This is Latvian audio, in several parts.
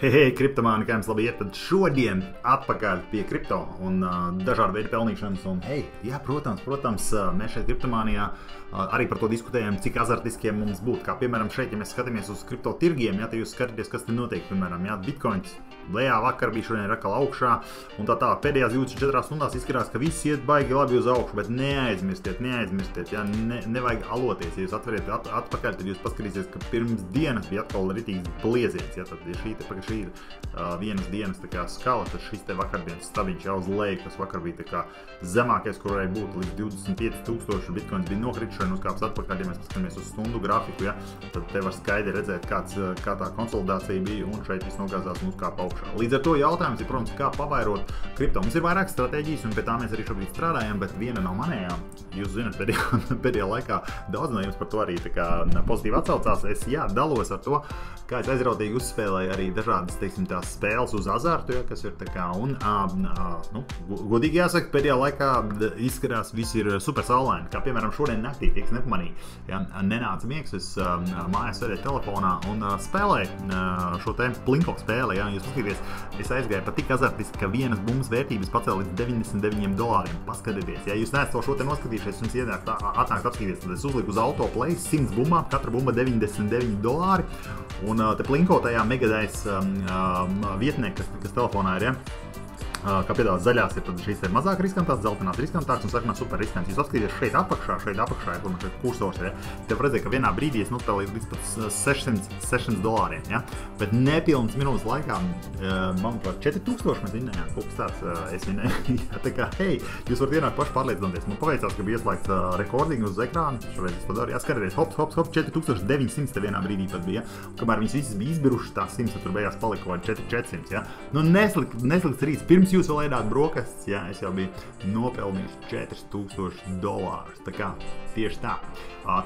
Hei, kriptomāni, kā jums labi iet, tad šodien atpakaļ pie kripto un dažādu veidu pelnīšanas. Un, hei, jā, protams, mēs šeit kriptomānijā arī par to diskutējam, cik azartiskiem mums būtu. Kā piemēram šeit, ja mēs skatāmies uz kripto tirgiem, ja te jūs skatāties, kas te notiek, piemēram, ja bitcoins lejā vakar bija, šodien ir atkal augšā, un tā pēdējās 24 stundās izskatās, ka viss iet baigi labi uz augšu, bet neaizmirstiet, ja, nevajag aloties. Ja jūs atveriet atpakaļ, tad jūs paskatīsies, ka pirms dienas bija atkal ritīgs blieziens, ja, tad šī ir vienas dienas tā kā skala, tad šis te vakardienas stabiņš jau uz leju, kas vakar bija tā kā zemākais, kur varēja būt līdz 25,000 bitcoins bija nokritis, un uzkāps atpakaļ, ja mēs paskatāmies uz stundu grafiku, ja, tad te var skaidri redzēt, kā tā konsolidācija bija, un šeit viss nogāzās un uzkāpa augšā. Līdz ar to jautājums ir, protams, kā pavairot kripto. Mums ir vairāk stratēģijas, un pie tā mēs arī šobrīd strādājam, bet viena no manējām, jūs zināt, pēdējā laikā daudz no jums par to arī tā kā pozitīvi atsaucās. Es, jā, dalos ar to, kā es aizrautīgi uzspēlēju arī dažādas, teiksim, tās spēles uz azartu, ja, kas ir tā kā, un, godīgi jāsaka, pēdējā laikā izskatās, viss ir super saulaini, kā piemēram šodien naktī, tieks nepamanīja, ja, nenāca miegs, es mājās sēdēju telefonā un spēlēju šo te plinko spēli, ja, jūs paskatīties, es aizgāju pat tik azartiski, ka vienas bumbas vērtības pacēla līdz $99. Paskatieties, ja jūs neesat to šo te noskatījušies, jums ienākt atnākt apskatīties, tad es uzliku uz autoplay 100 bumbām, katra bumba $99, un te plinko tajā megadais vietnē, kas telefonā ir, ja? Kā piedāvāt zaļās ir tad šīs ir mazāk riskantās, dzeltenās riskantāks un sarkanās super riskants. Jūs apskatīties šeit apakšā, ir, kur šeit kursors ir, ja? Te var redzēt, ka vienā brīdī es nopelīju līdz pat $600, ja? Bet nepilnas minūtes laikā, manuprāt, 4000 mēs vinnējām, kaut kas tāds es vinnēju. Ja, tā kā, hei, jūs varat ienākt paši pārliecināties. Man paveicās, ka bija ieslēgts recording uz ekrāna, šoreiz es to daru, jāskatieties, hop, 4900 te vienā brīdī pat bija, ja? Kamēr viņas visas bija izbirušas, tās 100, tur beigās palika kaut 400, ja? Nu, neslikts rīts. Pirms jūs vēl ēdāt brokastis, jā, es jau biju nopelnījis $4000. Tā kā, tieši tā.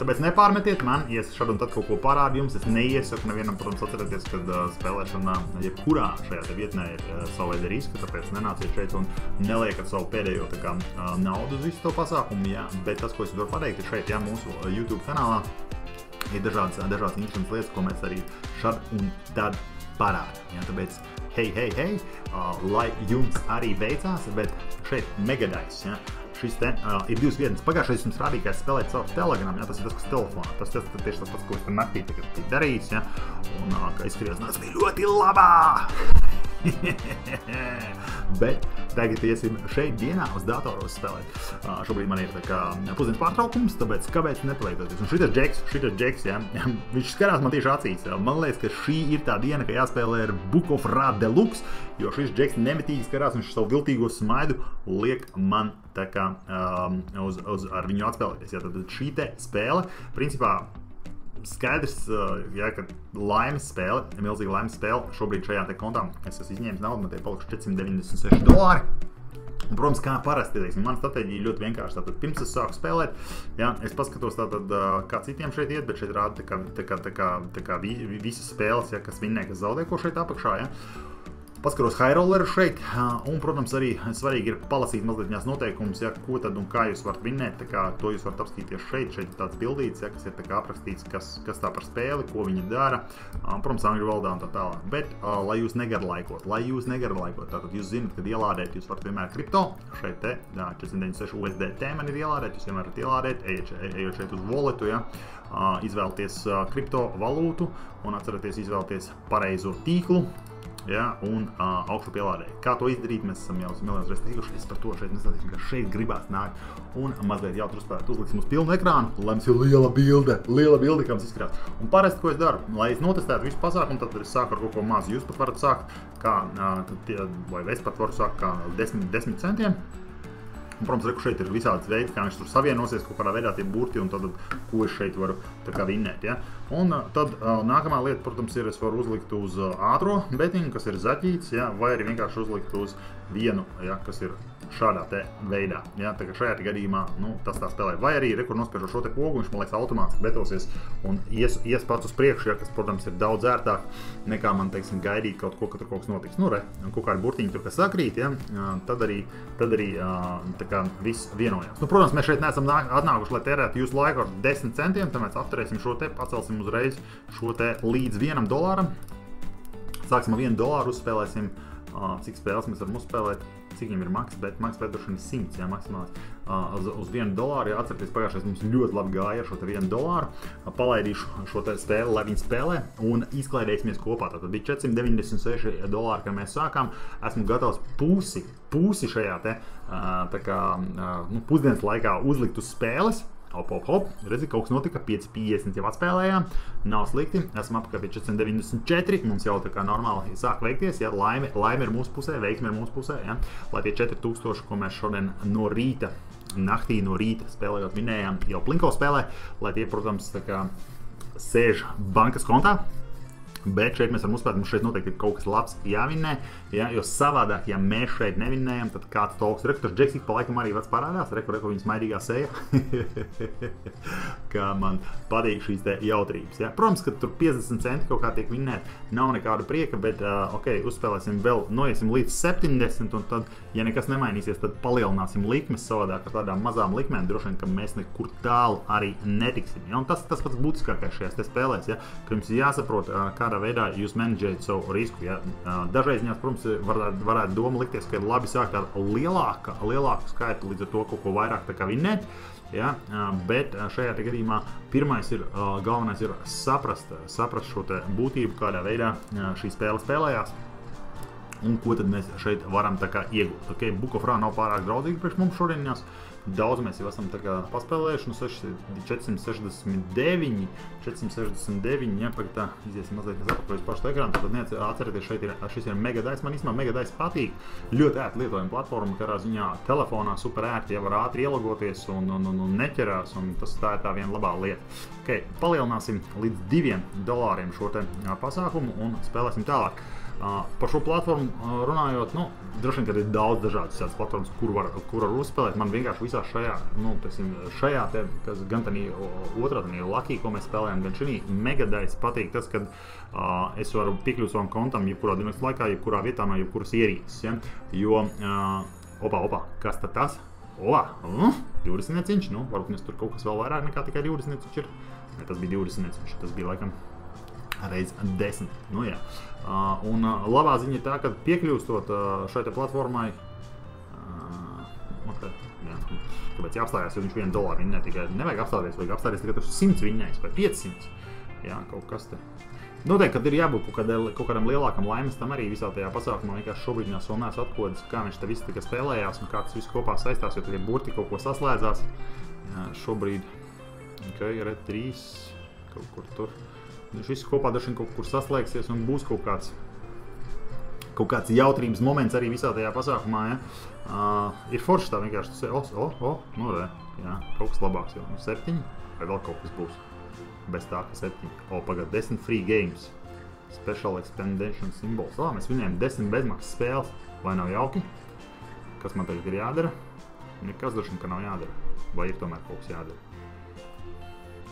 Tāpēc nepārmetiet man, ja es šad un tad kaut ko parādu jums, es neiesaku nevienam, protams, atcerieties, kad spēlēšana jebkurā šajā te vietnē ir savu veidu riska, tāpēc nenāciet šeit un neliekat savu pēdējo tā kā naudu uz visu to pasākumu, jā, bet tas, ko es varu pateikt, ir šeit, jā, mūsu YouTube kanālā ir dažādas interesantas lietas, ko mēs arī šad un tad parādām, jā, tāpēc hei, lai jums arī veicās, bet šeit megadais, ja? Šis te ir divas vietas. Pagājušais jums rādīja, ka es spēlēju caur Telegram, ja? Tas ir tas, kas telefonā. Tas tieši tas pats, ko es naktī tagad darījis, ja? Un kā izskatījās, tas bija ļoti labā! Bet tagad iesim šeit dienā uz datoru spēlēt. Šobrīd man ir tā kā pusdienas pārtraukums, tāpēc kāpēc nepalietoties. Un šitas Džeks, ja, viņš skarās man tieši acīs. Man liekas, ka šī ir tā diena, ka jāspēlē ar Book of Ra Deluxe, jo šis Džeks nemitīgi skarās, viņš savu viltīgo smaidu liek man tā kā ar viņu atspēlēties. Ja, tad šī te spēle, principā, skaidrs, ja, ka laimes spēle, milzīga laimes spēle, šobrīd šajā te kontā es esmu izņēmis naudu, man te palikuši $496. Un, protams, kā parasti, teiksim, mana stratēģija ļoti vienkārši. Tātad, pirms es sāku spēlēt, ja, es paskatos tātad, kā citiem šeit iet, bet šeit rāda tā kā visas spēles, ja, kas vinnē, kas zaudē, ko šeit apakšā, ja. Paskaros high rolleru šeit, un, protams, arī svarīgi ir palasīt mazliet viņās noteikumus, ja, ko tad un kā jūs varat vinnēt, tā kā to jūs varat apskatīties šeit ir tāds bildīts, ja, kas ir tā kā aprakstīts, kas tā par spēli, ko viņi dara, protams, angļu valodā un tā tālāk, bet, lai jūs negarlaikot, tātad jūs zināt, kad ielādēt, jūs varat vienmēr kripto, šeit te, 496 USDT man ir ielādēt, jūs vienmēr varat ielādēt, ejot šeit uz walletu, ja, izvēlties kripto valūtu un atcerieties izvēlties pareizo tīklu, ja, un augšu pielādēju. Kā to izdarīt, mēs esam jau miljonus reiz teikuši, es par to šeit nestāstīšu, ka šeit gribās nākt un mazliet jautru uzspēlēt, uzliksim uz pilnu ekrānu, lai mums ir liela bilde, kā mums izskatās. Un parasti, ko es daru, lai es notestētu visu pasākumu, tad es sāku ar kaut ko mazu. Jūs pat varat sākt, vai es pat varu sākt kā 10 centiem. Un, protams, reku šeit ir visādas veidi, kā viņš tur savienosies, kaut kādā veidā tie burti, un tad, ko es šeit varu tā kā vinnēt, ja. Un tad nākamā lieta, protams, ir, es varu uzlikt uz ātro betiņu, kas ir zaķīts, ja, vai arī vienkārši uzlikt uz vienu, ja, kas ir šādā te veidā, ja, tā kā šajā gadījumā, nu, tas tā spēlē. Vai arī, rekur nospiežot šo te pogu, viņš, man liekas, automātiski betosies un ies pats uz priekšu, ja, kas, protams, ir daudz ērtāk, nekā man, teiksim, gaidīt kaut ko, ka tur kaut kas notiks. Nu, kaut kādi burtiņi tur, kas sakrīt, ja, tad arī tā kā viss vienojās. Nu, protams, mēs šeit neesam atnākuši, lai tērētu jūsu laiku ar 10 centiem, tad mēs apturēsim šo te, pacelsim uzreiz šo te līdz $1. Sāksim ar $1, uzspēlēsim, cik spēles mēs varam uzspēlēt, cik viņam ir maks, bet droši vien 100, jā, maksimāls. Uz $1, jā, atcerieties, pagājušais mums ļoti labi gāja ar šo te $1. Palaidīšu šo te spēli, lai viņi spēlē, un izklaidēsimies kopā. Tātad bija $496, kad mēs sākām. Esmu gatavs pusi šajā te, tā kā, pusdienas laikā uzlikt uz spēles. Hop, redzi, kaut kas notika, 550 jau atspēlējām, nav slikti, esam apakaļ pie 494, mums jau tā kā normāli sāk veikties, ja, laime ir mūsu pusē, veiksme ir mūsu pusē, ja, lai tie 4000, ko mēs šodien no rīta, naktī no rīta spēlējot vinējām, jau Plinko spēlē, lai tie, protams, tā kā sēž bankas kontā. Bet šeit mēs varam uzspēt, mums šeit noteikti ir kaut kas labs jāvinnē, ja, jo savādāk, ja mēs šeit nevinnējam, tad kāds talks. Reku, tas Džeks ik pa laikam arī vats parādās, reku viņas maidīgā seja, kā man patīk šīs te jautrības. Ja. Protams, ka tur 50 centi kaut kā tiek vinnēt, nav nekāda prieka, bet uzspēlēsim vēl, noiesim līdz 70, un tad, ja nekas nemainīsies, tad palielināsim likmes savādāk ar tādām mazām likmēm, droši vien, ka mēs nekur tālu arī netiksim. Ja. Un tas pats būtiskākais šajās te spēlēs, ja, ka jums jāsaprot, kādā veidā jūs menedžējat savu risku. Ja. Dažreiz, protams, varētu doma likties, ka ir labi sākt ar lielāku skaitu, līdz ar to kaut ko vairāk tā kā vinnēt. Ja, bet šajā gadījumā galvenais ir saprast šo te būtību, kādā veidā šī spēle spēlējās un ko tad mēs šeit varam tā kā iegūt. Okay, Book of Ra nav pārāk draudzīgi priekš mums šodienās. Daudz mēs jau esam tā kā paspēlējuši, no 469, ja, pagad tā, iziesim mazliet atpakaļ uz pašu ekrānu, tad atcerieties, šis ir Megadice, man īstenībā Megadice patīk, ļoti ērti lietojama platforma, karā ziņā telefonā super ērti, ja var ātri ielogoties un neķerās, un tas tā ir tā viena labā lieta. Okay, palielināsim līdz $2 šo te pasākumu un spēlēsim tālāk. Par šo platformu runājot, droši vien, kad ir daudz dažādas platformas, kur var uzspēlēt. Man vienkārši visā šajā te, gan tanī otrā tanī Lucky, ko mēs spēlējam, gan šī Megadice patīk tas, kad es varu piekļūt savam kontam jebkurā dienas laikā, jebkurā vietā no jebkuras ierīces. Ja? Jo, kas tad tas? 20 neciņš, varbūt mēs tur kaut kas vēl vairāk nekā tikai 20 neciņš ir. Ne, tas bija 20 neciņš, tas bija laikam reiz 10. Jā. Un labā ziņa ir tā, ka piekļūstot šai platformai, kāpēc jāapstājās, jo viņš $1 vinnē tikai, nevajag apstāties, vajag apstāties tikai 100 vinnējus vai 500. Jā, kaut kas te. Noteikti, kad ir jābūt kaut kādam lielākam laimes tam arī visā tajā pasākumā, vienkārši šobrīd mēs vēl neesmu atkodis, kā viņš te viss tikai spēlējās un kā tas viss kopā saistās, jo tie burti kaut ko saslēdzās. Jā, šobrīd, Red 3, kaut kur tur. Šis kopā dažiem kaut kur saslēgsies un būs kaut kāds jautrības moments arī visā tajā pasākumā, ja. Ir forši tā vienkārši, jā, kaut kas labāks jau, 7, vai vēl kaut kas būs, bez tā, ka 7, pagad, 10 free games, special expansion symbols, mēs vinējam 10 bezmaksas spēles, vai nav jauki, kas man tagad ir jādara, nekas droši vien, ka nav jādara, vai ir tomēr kaut kas jādara,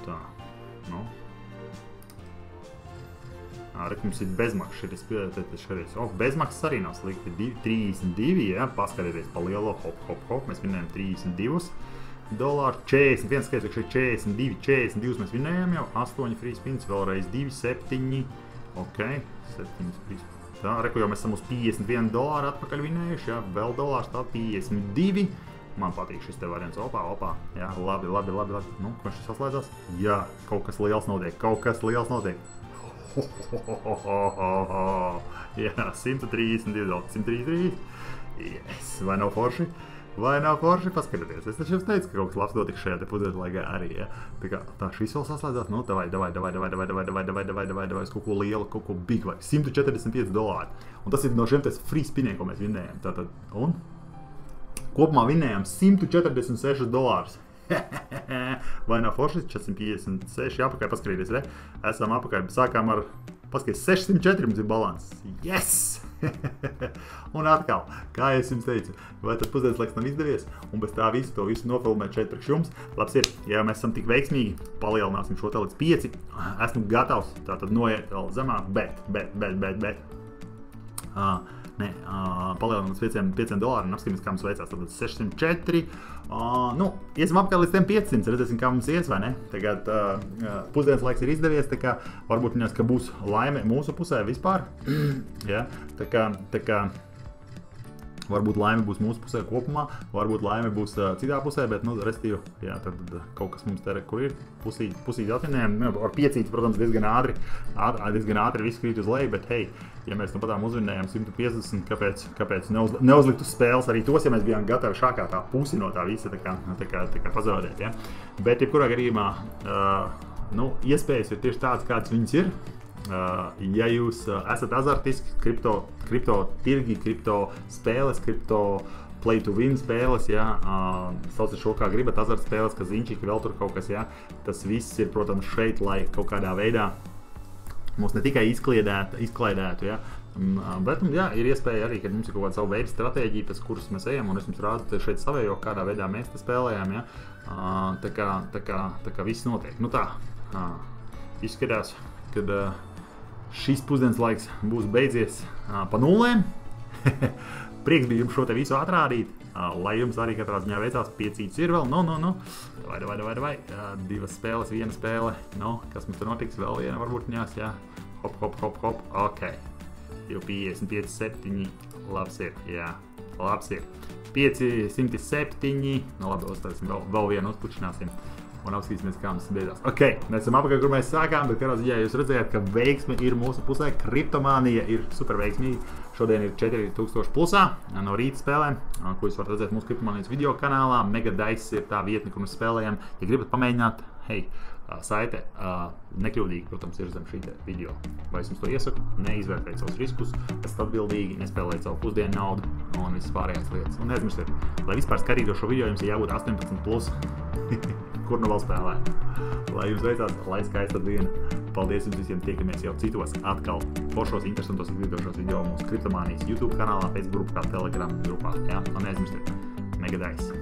tā, Rek, mums ir bezmaksas, bezmaksas arī nav slikti, 32, ja, paskatieties pa lielo, hop, mēs vinējam $32, 41 skaits, šeit 42 mēs vinējam jau, 8 free spins, vēlreiz 2, 7, 7 free spins, tā, reku jau mēs esam uz $51 atpakaļ vinējuši, ja, vēl dolārs, tā 52, man patīk šis te variants, jā, labi, ko šis saslēdzās? Jā, kaut kas liels notiek, Jā, 132, 133. Yes, vai nav forši? Paskatieties. Es taču jums teicu, ka kaut kas labs notiks šajā te pusdienas laikā arī, ja. Tā šis vēl saslēdzās, davai, uz kaut ko lielu, kaut ko big vai $145. Un tas ir no šiem tes free spiniem, ko mēs vinnējam. Tātad, un kopumā vinnējam $146. Vai nav forši? 456, apakaļ paskatīties, re? Esam apakaļ, sākām ar, paskatīties, 604 mums ir balans. Yes! Un atkal, kā es jums teicu, vai tad pusdienas laiks nav izdevies, un bez tā to visu nofilmēt šeit priekš jums. Labs ir, ja mēs esam tik veiksmīgi, palielināsim šo te līdz 5, esmu gatavs, tātad noiet vēl zemāk, bet. palielinām uz $5 un apskatīsimies, kā mums veicās. Tad 604. Iesim apkārt līdz tiem 500, redzēsim, kā mums ies, vai ne? Tagad pusdienas laiks ir izdevies, tā kā varbūt viņās, ka būs laime mūsu pusē vispār. Ja? Tā kā varbūt laime būs mūsu pusē kopumā, varbūt laime būs citā pusē, bet, restīvi, jā, tad kaut kas mums te, kur ir pusīt atvinējumi. Ar 5, protams, diezgan ātri viss krīt uz leju, bet, hei, ja mēs patām uzvinējām 150, kāpēc neuzlikt uz spēles arī tos, ja mēs bijām gatavi šākā tā pusi no tā visa, tā kā pazaudēt, ja. Bet, jebkurā gadījumā, iespējas ir tieši tāds, kāds viņas ir. Ja jūs esat azartiski, kripto tirgi, kripto spēles, kripto play to win spēles, sauciet šo kā gribat, azart spēles, kazinčiki, vēl tur kaut kas, tas viss ir, protams, šeit, lai kaut kādā veidā mūs ne tikai izklaidētu, bet, ir iespēja arī, ka mums ir kaut kāda savu veidu stratēģija, pēc kuras mēs ejam, un es jums rādu šeit savējo, kādā veidā mēs te spēlējam, tā kā viss notiek. Izskatās, kad šis pusdienas laiks būs beidzies pa nulēm. Prieks bija jums šo te visu atrādīt, lai jums arī katrā ziņā veicās 5 ir vēl, Vai, 2 spēles, 1 spēle, kas mums tur notiks, vēl viena varbūt ņās, hop, ok, jau 55, 7, labs ir, labs ir, 507, labi, uzstāsim, vēl vienu uzpučināsim. Un apskatīsimies, kā mums beidzās. Ok, mēs esam apakaļ, kur mēs sākām, bet kādā ziņā jūs redzējāt, ka veiksme ir mūsu pusē. Kriptomānija ir super veiksmīga. Šodien ir 4000 plusā no rīta spēlēm, ko jūs varat redzēt mūsu Kriptomānijas video kanālā. Megadice ir tā vietne, kur mēs spēlējam. Ja gribat pamēģināt, hei, saite nekļūdīgi, protams, ir zem šī video. Vai es jums to iesaku? Neizvērtējiet savus riskus, esat atbildīgi, nespēlējiet savu pusdienu naudu un visas pārējās lietas. Un neaizmirstiet, lai vispār skatītu šo video, jums ir jābūt 18+. Kur nu vēl spēlē. Lai jums veicās, lai skaista diena. Paldies jums visiem, tiekamies jau citos atkal foršos, interesantos, izglītošos video mūsu Kriptomānijas YouTube kanālā, Facebook grupā, Telegram grupā. Un neaizmirstiet, Megadice.